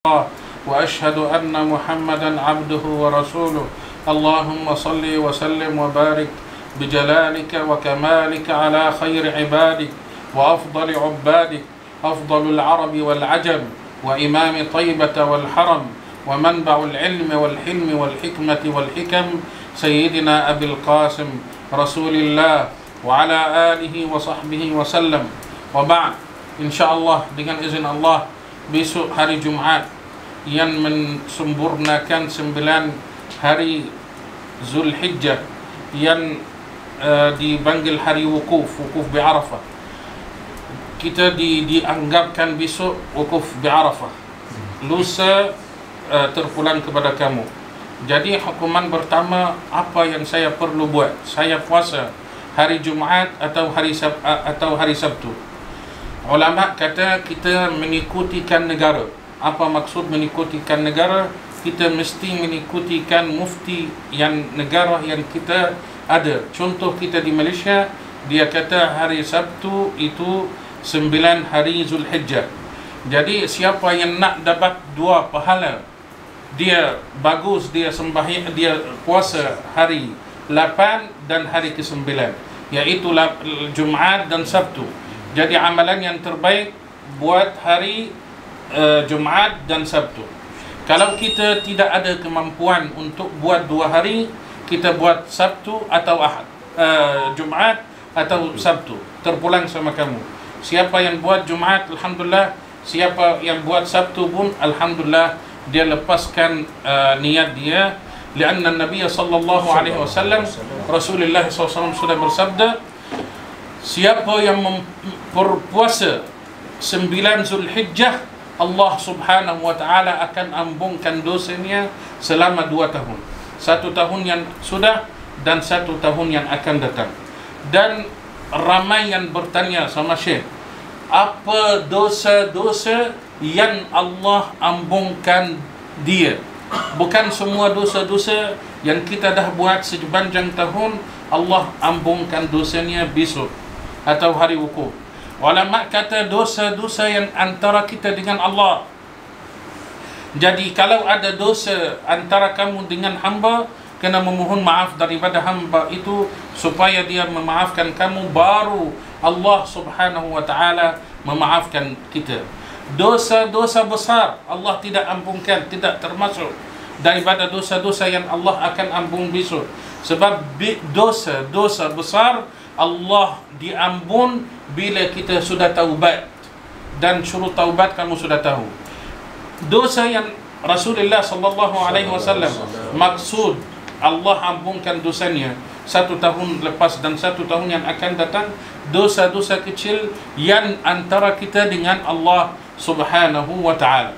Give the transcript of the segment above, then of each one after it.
الله وأشهد أن محمدا عبده ورسوله اللهم صل وسلم وبارك بجلالك وكمالك على خير عبادك وأفضل عبادك أفضل العرب والعجم وإمام طيبة والحرم ومنبع العلم والحلم والحكمة والحكم سيدنا أبي القاسم رسول الله وعلى آله وصحبه وسلم وبعد إن شاء الله dengan izin Allah besok hari Jumaat yang mensempurnakan 9 hari Zulhijjah yang dipanggil hari wukuf bi Arafah. Kita dianggapkan besok wukuf bi Arafah. Lusa terpulang kepada kamu. Jadi hukuman pertama apa yang saya perlu buat? Saya puasa hari Jumaat atau hari Sabtu. Ulama kata kita mengikutikan negara. Apa maksud mengikutikan negara? Kita mesti mengikutikan mufti yang negara yang kita ada. Contoh kita di Malaysia, dia kata hari Sabtu itu 9 hari Zulhijjah. Jadi siapa yang nak dapat 2 pahala, dia bagus dia sembahyang, dia puasa hari 8 dan hari ke-9, iaitu Jumaat dan Sabtu. Jadi amalan yang terbaik buat hari Jumaat dan Sabtu. Kalau kita tidak ada kemampuan untuk buat 2 hari, kita buat Sabtu atau Ahad, Jumaat atau Sabtu. Terpulang sama kamu. Siapa yang buat Jumaat, alhamdulillah. Siapa yang buat Sabtu pun, alhamdulillah, dia lepaskan niat dia. Kerana Nabi sallallahu alaihi wasallam, Rasulullah SAW sudah bersabda, siapa yang berpuasa 9 Zulhijjah, Allah subhanahu wa ta'ala akan ampunkan dosanya selama 2 tahun. 1 tahun yang sudah dan 1 tahun yang akan datang. Dan ramai yang bertanya sama Syekh, apa dosa-dosa yang Allah ampunkan dia? Bukan semua dosa-dosa yang kita dah buat sepanjang tahun Allah ampunkan dosanya besok atau hari wukuf. Ulama kata dosa-dosa yang antara kita dengan Allah. Jadi kalau ada dosa antara kamu dengan hamba, kena memohon maaf daripada hamba itu supaya dia memaafkan kamu, baru Allah subhanahu wa ta'ala memaafkan kita. Dosa-dosa besar Allah tidak ampunkan, tidak termasuk daripada dosa-dosa yang Allah akan ampun besok. Sebab dosa-dosa besar Allah diampun bila kita sudah taubat, dan syurut taubat kamu sudah tahu. Dosa yang Rasulullah sallallahu alaihi wasallam maksud Allah ampunkan dosanya 1 tahun lepas dan 1 tahun yang akan datang, dosa-dosa kecil yang antara kita dengan Allah subhanahu wa ta'ala.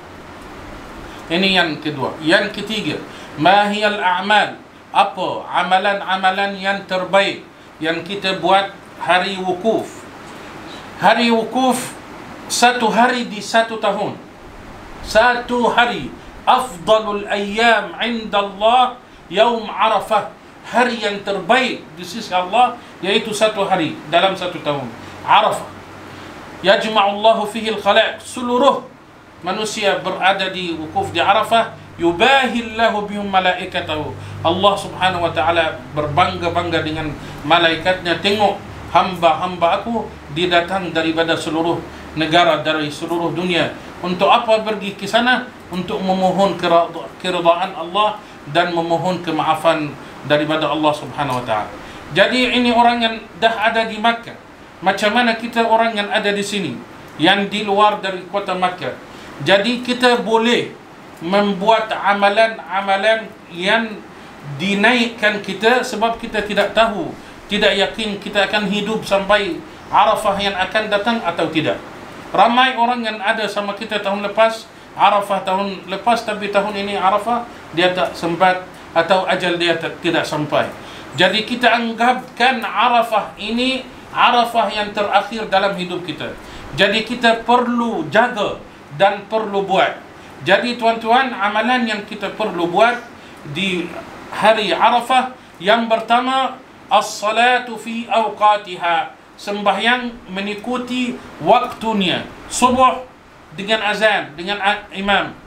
Ini yang kedua. Yang ketiga, ma hiyal a'mal, apa amalan-amalan yang terbaik yang kita buat hari wukuf. Hari wukuf 1 hari di 1 tahun. 1 hari afdalul ayyam inda Allah Yaum Arafah. Hari yang terbaik di sisi Allah yaitu 1 hari dalam 1 tahun, Arafah. Yajma'ullahu fihi al-khalaiq, seluruh manusia berada di wukuf di Arafah. Yubahillahu bihum malaikatahu, Allah subhanahu wa ta'ala berbangga-bangga dengan malaikatnya. Tengok hamba-hamba aku didatang daripada seluruh negara, dari seluruh dunia. Untuk apa pergi ke sana? Untuk memohon keridaan Allah dan memohon kemaafan daripada Allah subhanahu wa ta'ala. Jadi ini orang yang dah ada di Makkah. Macam mana kita orang yang ada di sini, yang di luar dari kota Makkah? Jadi kita boleh membuat amalan-amalan yang dinaikkan kita, sebab kita tidak tahu, tidak yakin kita akan hidup sampai Arafah yang akan datang atau tidak. Ramai orang yang ada sama kita tahun lepas, Arafah tahun lepas, tapi tahun ini Arafah dia tak sempat atau ajal dia tidak sampai. Jadi kita anggapkan Arafah ini Arafah yang terakhir dalam hidup kita. Jadi kita perlu jaga dan perlu buat. Jadi tuan-tuan, amalan yang kita perlu buat di hari Arafah, yang pertama, as-salatu fi awqatiha, sembahyang mengikuti waktunya. Subuh dengan azan, dengan imam.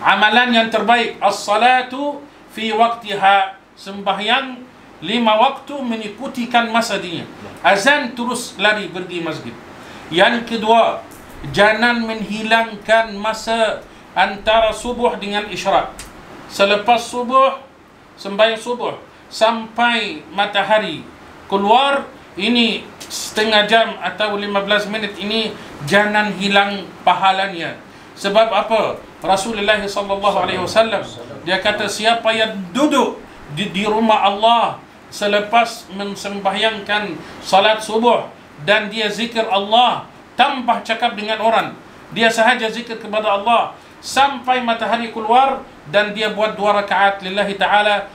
Amalan yang terbaik, as-salatu fi waqtiha, sembahyang 5 waktu mengikutikan masa dia. Azan terus lari pergi masjid. Yang kedua, jangan menghilangkan masa antara subuh dengan isyraq. Selepas subuh, sembahyang subuh sampai matahari keluar, ini setengah jam atau 15 minit ini jangan hilang pahalanya. Sebab apa? Rasulullah SAW dia kata, siapa yang duduk di rumah Allah selepas mensembahyangkan salat subuh dan dia zikir Allah tanpa cakap dengan orang, dia sahaja zikir kepada Allah sampai matahari keluar, dan dia buat 2 rakaat lillahi ta'ala,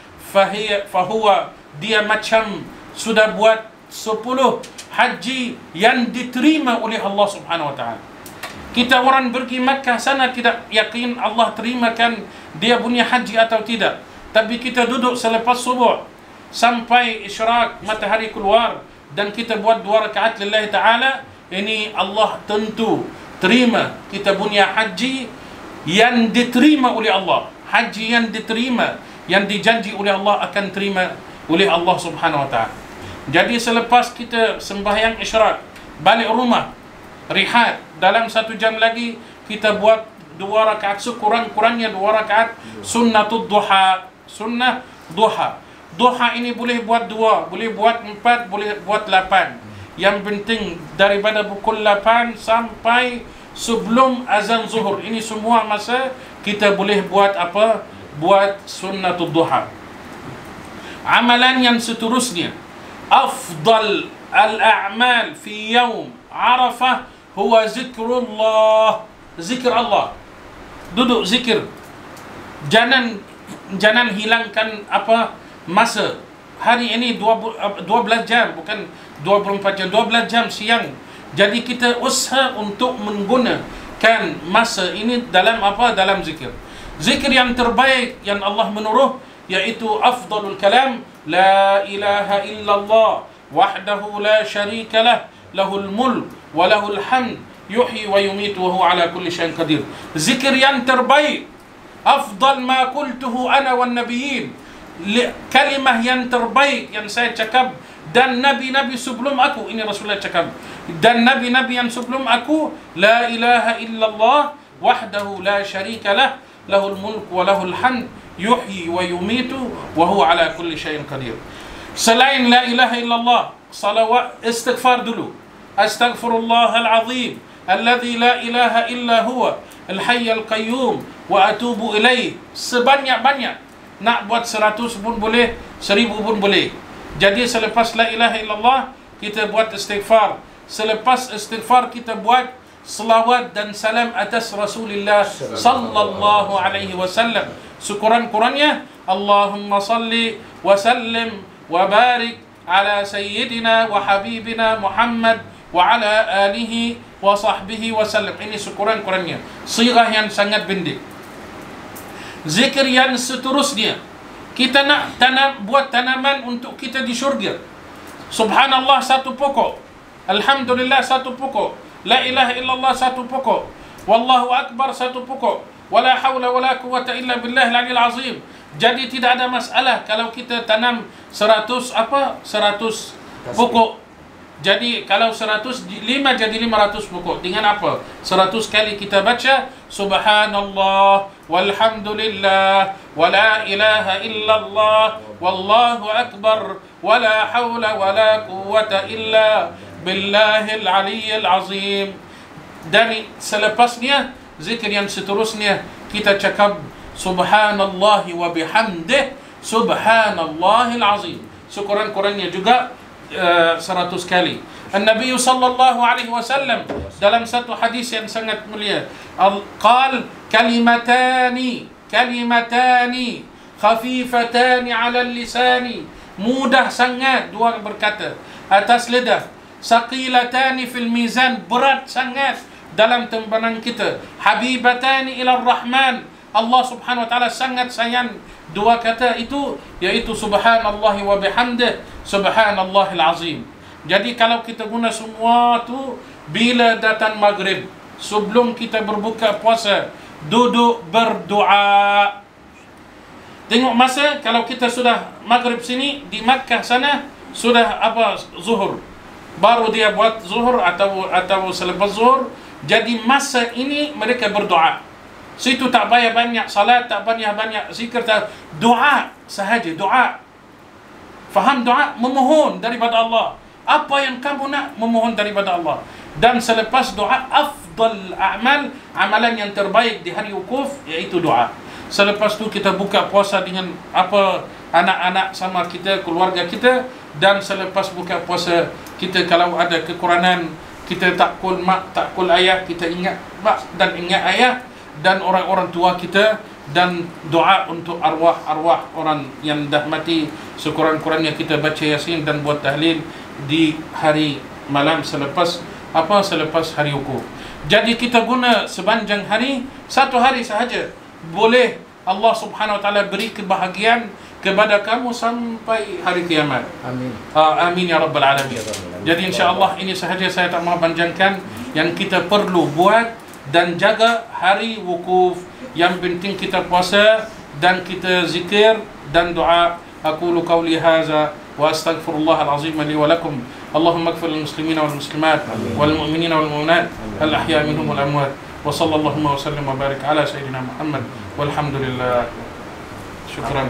fahuwa, dia macam sudah buat 10 haji yang diterima oleh Allah subhanahu wa ta'ala. Kita orang pergi Makkah sana tidak yakin Allah terimakan dia punya haji atau tidak, tapi kita duduk selepas subuh sampai isyraq matahari keluar dan kita buat 2 rakaat lillahi ta'ala, ini Allah tentu terima kita punya haji yang diterima oleh Allah. Haji yang diterima, yang dijanji oleh Allah akan terima oleh Allah subhanahu wa ta'ala. Jadi selepas kita sembahyang isyraq, balik rumah, rihat, dalam 1 jam lagi kita buat 2 rakaat, sekurang-kurangnya 2 rakaat sunnatul duha. Sunnah duha. Duha ini boleh buat 2, boleh buat 4, boleh buat 8. Yang penting daripada pukul 8 sampai sebelum azan zuhur, ini semua masa kita boleh buat apa? Buat sunnatul duha. Amalan yang seterusnya, afdal al-a'mal fi yaum Arafah huwa zikrullah. Zikir Allah. Duduk zikir. Jangan hilangkan apa masa. Hari ini 12 jam, bukan 24 jam, 12 jam siang. Jadi kita usaha untuk menggunakan masa ini dalam apa? Dalam zikir. Zikir yang terbaik yang Allah menyuruh yaitu afdalul kalam, la ilaha illallah wahdahu la syarika lah, lahul mulk wa lahul hamd, yuhyi wa yumitu wa huwa ala kulli syai'in qadir. Zikir yang terbaik, afdal ma qultuhu ana wan nabiyyin, kalimah yang terbaik yang saya cakap dan nabi-nabi sebelum aku, ini Rasulullah cakap, dan nabi-nabi yang sebelum aku, la ilaha illallah wahdahu la syarika lah, lahul mulk wa lahul hamd, yuhyi wa yumitu wa huwa ala kulli syai'in qadir. Selain la ilaha illallah, salawat, istighfar dulu. Astaghfirullahal azim alladzi la ilaha illa huwa al-hayyul qayyum wa atubu ilaih. Sebanyak-banyak. Nak buat 100 pun boleh, 1000 pun boleh. Jadi selepas la ilaha illallah kita buat istighfar. Selepas istighfar kita buat selawat dan salam atas Rasulullah sallallahu alaihi wasallam. Sekurang-kurangnya Allahumma salli wa sallim wa barik ala sayyidina wa habibina Muhammad wa ala alihi wa sahbihi wa sallam. Ini sekurang-kurangnya. Sirah yang sangat pendek. Zikir yang seterusnya, kita nak buat tanaman untuk kita di syurga. Subhanallah 1 pokok, alhamdulillah 1 pokok, la ilaha illallah 1 pokok, wallahu akbar 1 pokok, wala hawla wala quwata illa billah al-'aliyyil azim. Jadi tidak ada masalah kalau kita tanam 100 pokok. Jadi kalau 105 jadi 500 pokok. Dengan apa? 100 kali kita baca subhanallah walhamdulillah wala ilaha illallah wallahu akbar wala hawla wala quwata illa billahil 'aliyyil azim. Dan selepasnya zikir yang seterusnya kita cakap subhanallah wa bihamdih subhanallahil azim. Sekurang-kurangnya juga 100 kali. An-Nabi sallallahu alaihi wasallam dalam satu hadis yang sangat mulia, qal kalimatani khafifatani 'ala al-lisani, mudah sangat dua berkata atas lidah, saqilatani fil mizan, berat sangat dalam timbangan kita, habibatani ila ar-rahman, Allah subhanahu wa ta'ala sangat sayang dua kata itu, yaitu subhanallah wa bihamdih subhanallahil azim. Jadi kalau kita guna semua tu bila datang maghrib, sebelum kita berbuka puasa, duduk berdoa. Tengok masa, kalau kita sudah maghrib sini, di Makkah sana sudah zuhur. Baru dia buat zuhur atau selepas zuhur. Jadi masa ini mereka berdoa. Situ tak payah banyak salat, tak payah banyak zikir, doa sahaja, doa. Faham doa? Memohon daripada Allah. Apa yang kamu nak, memohon daripada Allah. Dan selepas doa, afdal a'mal, amalan yang terbaik di hari wukuf, iaitu doa. Selepas tu kita buka puasa dengan anak-anak sama kita, keluarga kita. Dan selepas buka puasa, kita kalau ada kekurangan, kita takul mak, takul ayah, kita ingat mak dan ingat ayah dan orang-orang tua kita. Dan doa untuk arwah-arwah orang yang dah mati. Sekurang-kurangnya kita baca Yasin dan buat tahlil di hari malam selepas hari wukuf. Jadi kita guna sepanjang hari, satu hari sahaja. Boleh Allah Subhanahu wa taala beri kebahagiaan kepada kamu sampai hari kiamat. Amin. Amin ya rabbal alamin. Jadi insya-Allah ini sahaja, saya tak mahu panjangkan. Yang kita perlu buat dan jaga hari wukuf. Yang penting kita puasa dan kita zikir dan doa. Aqulu qawli hadza wa astaghfirullah al-azim li wa lakum. Allahumma ighfir lil muslimina wal muslimat wal mu'minina wal mu'minat al ahya minhum wal amwat. Wa sallallahu wa sallam wa barik ala sayyidina Muhammad walhamdulillah. Syukran.